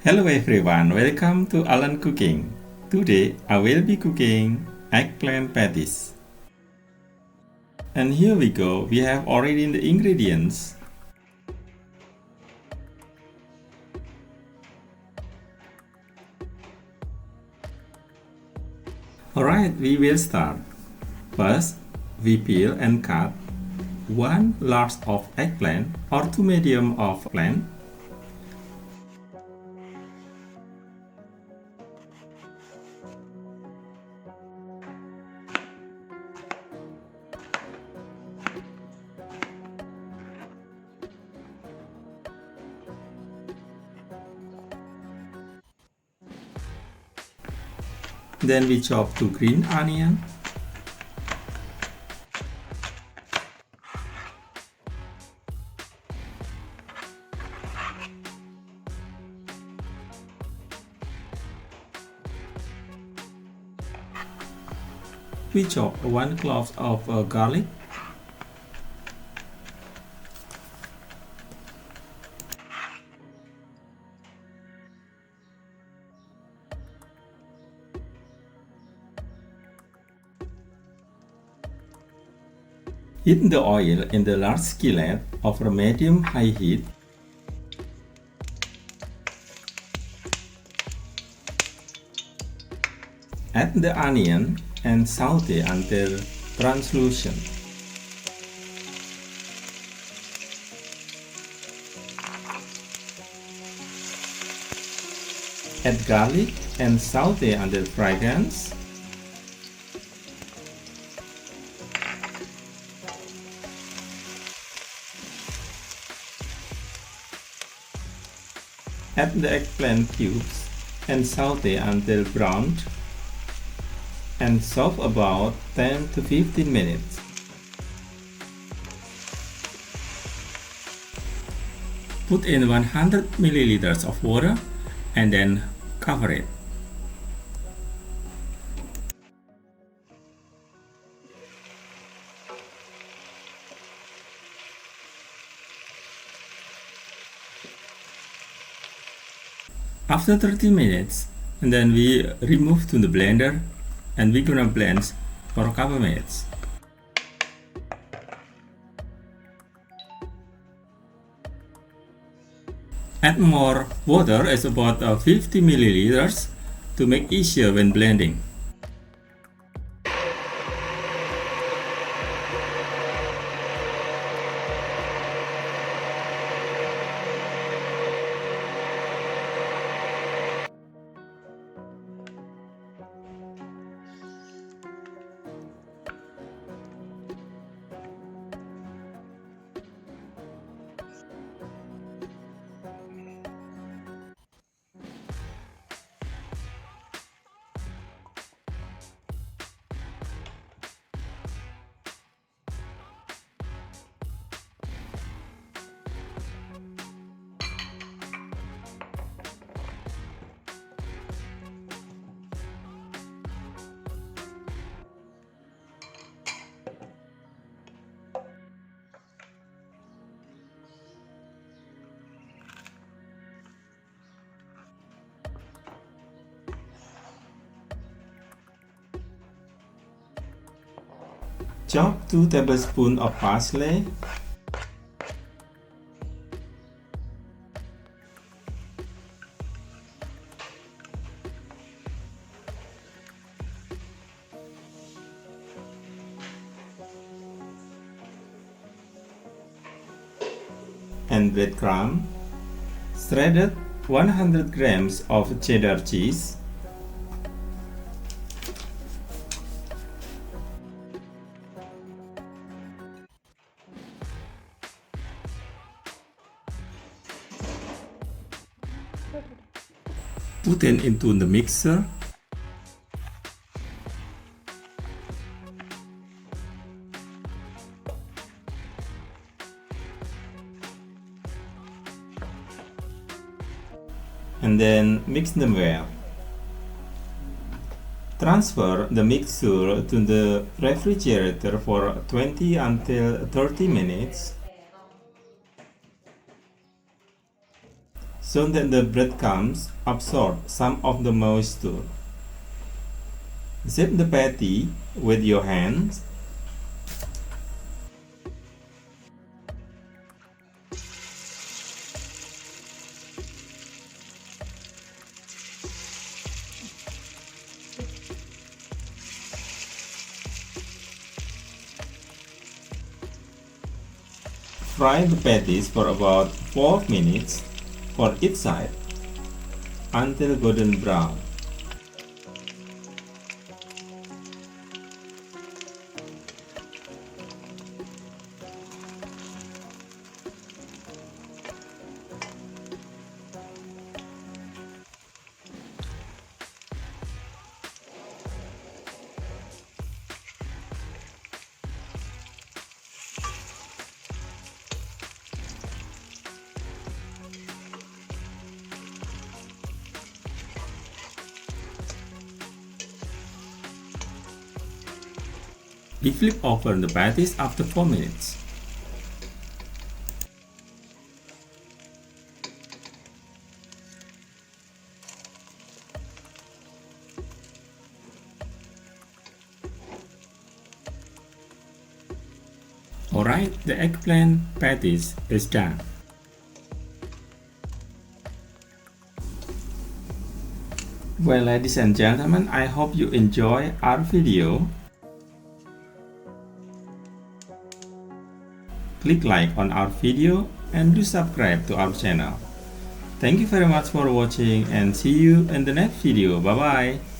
Hello everyone, welcome to Alan Cooking. Today I will be cooking eggplant patties. And here we go, we have already the ingredients. Alright, we will start. First, we peel and cut 1 large of eggplant or 2 medium of plant. Then we chop 2 green onion. We chop 1 clove of garlic. Heat the oil in the large skillet over medium-high heat. Add the onion and saute until translucent. Add garlic and saute until fragrance. Add the eggplant cubes and saute until browned and soak about 10 to 15 minutes. Put in 100 milliliters of water and then cover it. After 30 minutes, and then we remove to the blender and we're gonna blend for a couple minutes. Add more water, as about 50 milliliters, to make easier when blending. Chop 2 tablespoons of parsley. And breadcrumbs. Shredded 100 grams of cheddar cheese. Put it into the mixer. And then mix them well. Transfer the mixture to the refrigerator for 20 until 30 minutes. so that the breadcrumbs absorb some of the moisture. Zip the patty with your hands. Fry the patties for about 4 minutes for each side until golden brown. We flip over the patties after 4 minutes. Alright, the eggplant patties is done. Well, ladies and gentlemen, I hope you enjoy our video. Click like on our video and do subscribe to our channel. Thank you very much for watching and see you in the next video. Bye bye.